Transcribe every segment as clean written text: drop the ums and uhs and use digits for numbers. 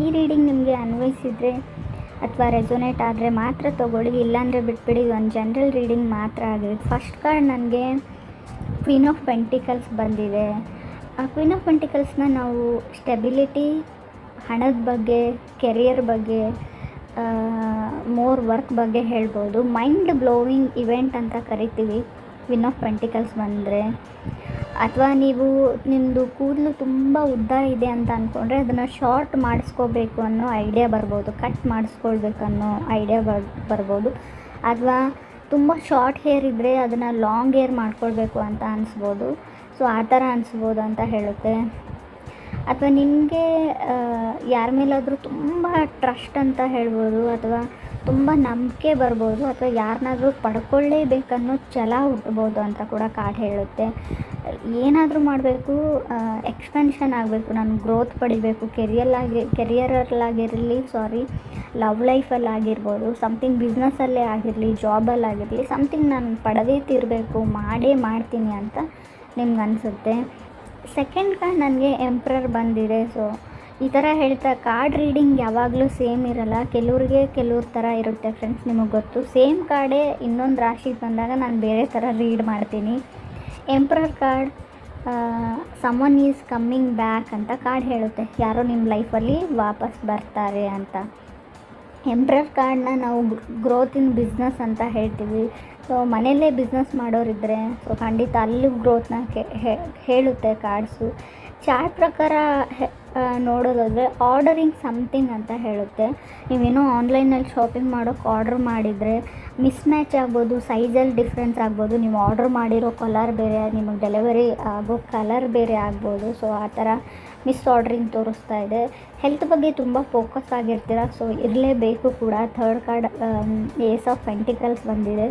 ಈ ರೀಡಿಂಗ್ ನಿಮಗೆ ಅನ್ವಯಿಸಿದರೆ ಅಥವಾ ರೆಸೊನೇಟ್ ಆದರೆ ಮಾತ್ರ ತೊಗೊಳ್ಳಿ, ಇಲ್ಲಾಂದರೆ ಬಿಟ್ಬಿಡಿ. ಒಂದು ಜನರಲ್ ರೀಡಿಂಗ್ ಮಾತ್ರ ಆಗಿದೆ. ಫಸ್ಟ್ ಕಾರ್ಡ್ ನನಗೆ ಕ್ವೀನ್ ಆಫ್ ಪೆಂಟಿಕಲ್ಸ್ ಬಂದಿದೆ. ಆ ಕ್ವೀನ್ ಆಫ್ ಪೆಂಟಿಕಲ್ಸ್ನ ನಾವು ಸ್ಟೆಬಿಲಿಟಿ, ಹಣದ ಬಗ್ಗೆ, ಕೆರಿಯರ್ ಬಗ್ಗೆ, ಮೋರ್ ವರ್ಕ್ ಬಗ್ಗೆ ಹೇಳ್ಬೋದು. ಮೈಂಡ್ ಬ್ಲೋವಿಂಗ್ ಇವೆಂಟ್ ಅಂತ ಕರಿತೀವಿ ಕ್ವೀನ್ ಆಫ್ ಪೆಂಟಿಕಲ್ಸ್ ಬಂದರೆ. ಅಥವಾ ನೀವು ನಿಮ್ಮದು ಕೂದಲು ತುಂಬ ಉದ್ದ ಇದೆ ಅಂತ ಅಂದ್ಕೊಂಡ್ರೆ ಅದನ್ನು ಶಾರ್ಟ್ ಮಾಡಿಸ್ಕೋಬೇಕು ಅನ್ನೋ ಐಡಿಯಾ ಬರ್ಬೋದು, ಕಟ್ ಮಾಡಿಸ್ಕೊಳ್ಬೇಕು ಅನ್ನೋ ಐಡಿಯಾ ಬರ್ಬೋದು. ಅಥವಾ ತುಂಬ ಶಾರ್ಟ್ ಹೇರ್ ಇದ್ದರೆ ಅದನ್ನು ಲಾಂಗ್ ಹೇರ್ ಮಾಡ್ಕೊಳ್ಬೇಕು ಅಂತ ಅನಿಸ್ಬೋದು. ಸೊ ಆ ಥರ ಅನಿಸ್ಬೋದು ಅಂತ ಹೇಳುತ್ತೆ. ಅಥವಾ ನಿಮಗೆ ಯಾರ ಮೇಲಾದರೂ ತುಂಬ ಟ್ರಸ್ಟ್ ಅಂತ ಹೇಳ್ಬೋದು, ಅಥವಾ ತುಂಬ ನಂಬಿಕೆ ಬರ್ಬೋದು, ಅಥವಾ ಯಾರನ್ನಾದ್ರೂ ಪಡ್ಕೊಳ್ಳೇಬೇಕನ್ನೋ ಛಲ ಹುಟ್ಬೋದು ಅಂತ ಕೂಡ ಕಾರ್ಡ್ ಹೇಳುತ್ತೆ. ಏನಾದರೂ ಮಾಡಬೇಕು, ಎಕ್ಸ್ಪೆನ್ಷನ್ ಆಗಬೇಕು, ನಾನು ಗ್ರೋತ್ ಪಡಿಬೇಕು, ಕೆರಿಯರಲ್ಲಾಗಿರಲಿ, ಲವ್ ಲೈಫಲ್ಲಾಗಿರ್ಬೋದು, ಸಮಥಿಂಗ್ ಬಿಸ್ನೆಸ್ಸಲ್ಲೇ ಆಗಿರಲಿ, ಜಾಬಲ್ಲಾಗಿರಲಿ, ಸಮಥಿಂಗ್ ನಾನು ಪಡೆದೇ ತೀರಬೇಕು, ಮಾಡೇ ಮಾಡ್ತೀನಿ ಅಂತ ನಿಮ್ಗೆ ಅನಿಸುತ್ತೆ. ಸೆಕೆಂಡ್ ಕಾರ್ಡ್ ನನಗೆ ಎಂಪ್ರರ್ ಬಂದಿದೆ. ಸೊ ಈ ಥರ ಹೇಳ್ತಾ ಕಾರ್ಡ್ ರೀಡಿಂಗ್ ಯಾವಾಗಲೂ ಸೇಮ್ ಇರಲ್ಲ, ಕೆಲವ್ರಿಗೆ ಕೆಲವ್ರ ಥರ ಇರುತ್ತೆ ಫ್ರೆಂಡ್ಸ್, ನಿಮಗೆ ಗೊತ್ತು. ಸೇಮ್ ಕಾರ್ಡೇ ಇನ್ನೊಂದು ರಾಶಿಗೆ ಬಂದಾಗ ನಾನು ಬೇರೆ ಥರ ರೀಡ್ ಮಾಡ್ತೀನಿ. Emperor card summon is coming back ಅಂತ ಕಾರ್ಡ್ ಹೇಳುತ್ತೆ, ಯಾರೋ ನಿಮ್ಮ ಲೈಫಲ್ಲಿ ವಾಪಸ್ ಬರ್ತಾರೆ ಅಂತ. ಎಂಪ್ರರ್ ಕಾರ್ಡ್ನ ನಾವು ಗ್ರೋತ್ ಇನ್ ಬಿಸ್ನೆಸ್ ಅಂತ ಹೇಳ್ತೀವಿ. ಸೊ ಮನೆಯಲ್ಲೇ ಬಿಸ್ನೆಸ್ ಮಾಡೋರಿದ್ದರೆ ಸೊ ಖಂಡಿತ ಅಲ್ಲೂ ಗ್ರೋತ್ನ ಹೇಳುತ್ತೆ ಕಾರ್ಡ್ಸು. ಚಾರ್ಟ್ ಪ್ರಕಾರ ನೋಡೋದಾದರೆ ಆರ್ಡರಿಂಗ್ ಸಮಥಿಂಗ್ ಅಂತ ಹೇಳುತ್ತೆ. ನೀವೇನೋ ಆನ್ಲೈನಲ್ಲಿ ಶಾಪಿಂಗ್ ಮಾಡೋಕ್ಕೆ ಆರ್ಡ್ರ್ ಮಾಡಿದರೆ ಮಿಸ್ ಮ್ಯಾಚ್ ಆಗ್ಬೋದು, ಸೈಜಲ್ಲಿ ಡಿಫ್ರೆನ್ಸ್ ಆಗ್ಬೋದು, ನೀವು ಆರ್ಡ್ರ್ ಮಾಡಿರೋ ಕಲರ್ ಬೇರೆ, ನಿಮಗೆ ಡೆಲಿವರಿ ಆಗೋ ಕಲರ್ ಬೇರೆ ಆಗ್ಬೋದು. ಸೊ ಆ ಥರ ಮಿಸ್ ಆರ್ಡ್ರಿಂಗ್ ತೋರಿಸ್ತಾ ಇದೆ. ಹೆಲ್ತ್ ಬಗ್ಗೆ ತುಂಬ ಫೋಕಸ್ ಆಗಿರ್ತೀರ, ಸೊ ಇರಲೇಬೇಕು ಕೂಡ. Third card ace of pentacles ಬಂದಿದೆ.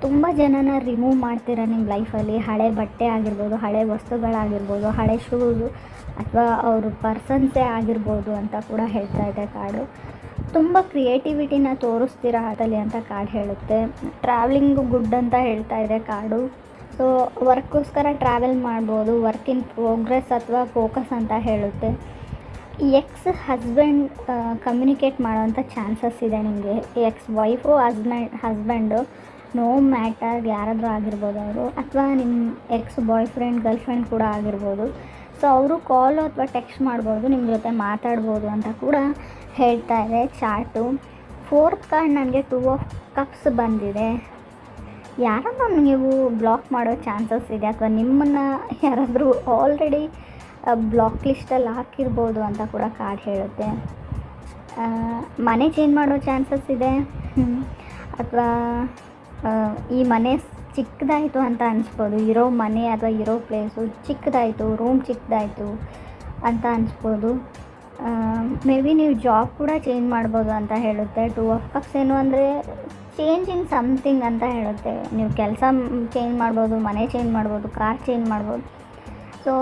ತುಂಬ ಜನನ ರಿಮೂವ್ ಮಾಡ್ತೀರಾ ನಿಮ್ಮ ಲೈಫಲ್ಲಿ. ಹಳೆ ಬಟ್ಟೆ ಆಗಿರ್ಬೋದು, ಹಳೆ ವಸ್ತುಗಳಾಗಿರ್ಬೋದು, ಹಳೆ ಶೂಸು, ಅಥವಾ ಅವರು ಪರ್ಸನ್ಸೇ ಆಗಿರ್ಬೋದು ಅಂತ ಕೂಡ ಹೇಳ್ತಾ ಇದೆ ಕಾರ್ಡು. ತುಂಬ ಕ್ರಿಯೇಟಿವಿಟಿನ ತೋರಿಸ್ತೀರಾ ಅದರಲ್ಲಿ ಅಂತ ಕಾರ್ಡ್ ಹೇಳುತ್ತೆ. ಟ್ರಾವೆಲಿಂಗು ಗುಡ್ ಅಂತ ಹೇಳ್ತಾ ಇದೆ ಕಾರ್ಡು. ಸೊ ವರ್ಕ್ಗೋಸ್ಕರ ಟ್ರಾವೆಲ್ ಮಾಡ್ಬೋದು, ವರ್ಕ್ ಇನ್ ಪ್ರೋಗ್ರೆಸ್ ಅಥವಾ ಫೋಕಸ್ ಅಂತ ಹೇಳುತ್ತೆ. ಹಸ್ಬೆಂಡ್ ಕಮ್ಯುನಿಕೇಟ್ ಮಾಡೋವಂಥ ಚಾನ್ಸಸ್ ಇದೆ ನಿಮಗೆ. ವೈಫು ಹಸ್ಬೆಂಡು ನೋ ಮ್ಯಾಟರ್ ಯಾರಾದರೂ ಆಗಿರ್ಬೋದು ಅವರು, ಅಥವಾ ನಿಮ್ಮ ಬಾಯ್ ಫ್ರೆಂಡ್ ಗರ್ಲ್ ಫ್ರೆಂಡ್ ಕೂಡ ಆಗಿರ್ಬೋದು. ಸೊ ಅವರು ಕಾಲು ಅಥವಾ ಟೆಕ್ಸ್ಟ್ ಮಾಡ್ಬೋದು, ನಿಮ್ಮ ಜೊತೆ ಮಾತಾಡ್ಬೋದು ಅಂತ ಕೂಡ ಹೇಳ್ತಾ ಇದೆ ಚಾರ್ಟು. ಫೋರ್ತ್ ಕಾರ್ಡ್ ನನಗೆ 2 ಆಫ್ ಕಪ್ಸ್ ಬಂದಿದೆ. ಯಾರನ್ನು ನೀವು ಬ್ಲಾಕ್ ಮಾಡೋ ಚಾನ್ಸಸ್ ಇದೆ, ಅಥವಾ ನಿಮ್ಮನ್ನು ಯಾರಾದರೂ ಆಲ್ರೆಡಿ ಬ್ಲಾಕ್ ಲಿಸ್ಟಲ್ಲಿ ಹಾಕಿರ್ಬೋದು ಅಂತ ಕೂಡ ಕಾರ್ಡ್ ಹೇಳುತ್ತೆ. ಮನೆ ಚೇಂಜ್ ಮಾಡೋ ಚಾನ್ಸಸ್ ಇದೆ, ಅಥವಾ ಈ ಮನೆ ಚಿಕ್ಕದಾಯಿತು ಅಂತ ಅನಿಸ್ಬೋದು. ಇರೋ ಮನೆ ಅಥವಾ ಇರೋ ಪ್ಲೇಸು ಚಿಕ್ಕದಾಯಿತು, ರೂಮ್ ಚಿಕ್ಕದಾಯಿತು ಅಂತ ಅನಿಸ್ಬೋದು. ಮೇ ಬಿ ನೀವು ಜಾಬ್ ಕೂಡ ಚೇಂಜ್ ಮಾಡ್ಬೋದು ಅಂತ ಹೇಳುತ್ತೆ. 2 ಆಫ್ ಕಪ್ಸ್ ಏನು ಅಂದರೆ ಚೇಂಜಿಂಗ್ ಸಮಥಿಂಗ್ ಅಂತ ಹೇಳುತ್ತೆ. ನೀವು ಕೆಲಸ ಚೇಂಜ್ ಮಾಡ್ಬೋದು, ಮನೆ ಚೇಂಜ್ ಮಾಡ್ಬೋದು, ಕಾರ್ ಚೇಂಜ್ ಮಾಡ್ಬೋದು. ಸೊ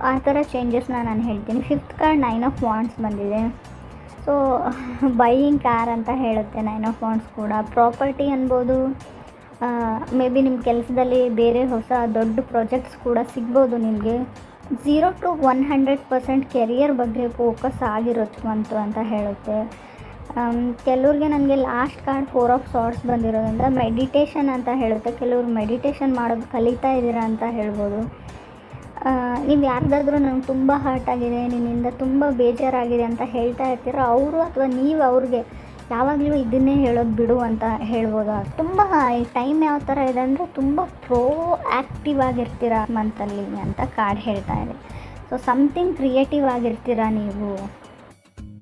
ಆ ಥರ ಚೇಂಜಸ್ನ ನಾನು ಹೇಳ್ತೀನಿ. ಫಿಫ್ತ್ ಕಾರ್ಡ್ 9 ಆಫ್ ವಾಂಡ್ಸ್ ಬಂದಿದೆ. ಸೊ ಬೈಯಿಂಗ್ ಕಾರ್ ಅಂತ ಹೇಳುತ್ತೆ 9 ಆಫ್ ವಾಂಡ್ಸ್ ಕೂಡ. ಪ್ರಾಪರ್ಟಿ ಅನ್ಬೋದು, ಮೇ ಬಿ ನಿಮ್ಮ ಕೆಲಸದಲ್ಲಿ ಬೇರೆ ಹೊಸ ದೊಡ್ಡ ಪ್ರಾಜೆಕ್ಟ್ಸ್ ಕೂಡ ಸಿಗ್ಬೋದು ನಿಮಗೆ. 0 to 100% ಕೆರಿಯರ್ ಬಗ್ಗೆ ಫೋಕಸ್ ಆಗಿರೋದು ಅಂತ ಹೇಳುತ್ತೆ. ಕೆಲವ್ರಿಗೆ ನನಗೆ ಲಾಸ್ಟ್ ಕಾರ್ಡ್ 4 ಆಫ್ ಸಾರ್ಟ್ಸ್ ಬಂದಿರೋದ್ರಿಂದ ಮೆಡಿಟೇಷನ್ ಅಂತ ಹೇಳುತ್ತೆ. ಕೆಲವರು ಮೆಡಿಟೇಷನ್ ಮಾಡೋದು ಕಲಿತಾ ಇದ್ದೀರಾ ಅಂತ ಹೇಳ್ಬೋದು. ನೀವು ಯಾರ್ದಾದ್ರೂ ನಂಗೆ ತುಂಬ ಹರ್ಟ್ ಆಗಿದೆ, ನಿನ್ನಿಂದ ತುಂಬ ಬೇಜಾರಾಗಿದೆ ಅಂತ ಹೇಳ್ತಾ ಇರ್ತೀರ, ಅವರು ಅಥವಾ ನೀವು ಅವ್ರಿಗೆ ಯಾವಾಗಲೂ ಇದನ್ನೇ ಹೇಳೋದು ಬಿಡು ಅಂತ ಹೇಳ್ಬೋದು. ತುಂಬ ಈ ಟೈಮ್ ಯಾವ ಥರ ಇದೆ ಅಂದರೆ ತುಂಬ ಆ್ಯಕ್ಟಿವ್ ಆಗಿರ್ತೀರ ಮಂತಲ್ಲಿ ಅಂತ ಕಾರ್ಡ್ ಹೇಳ್ತಾ ಇದೆ. ಸೊ ಸಮಥಿಂಗ್ ಕ್ರಿಯೇಟಿವ್ ಆಗಿರ್ತೀರ ನೀವು.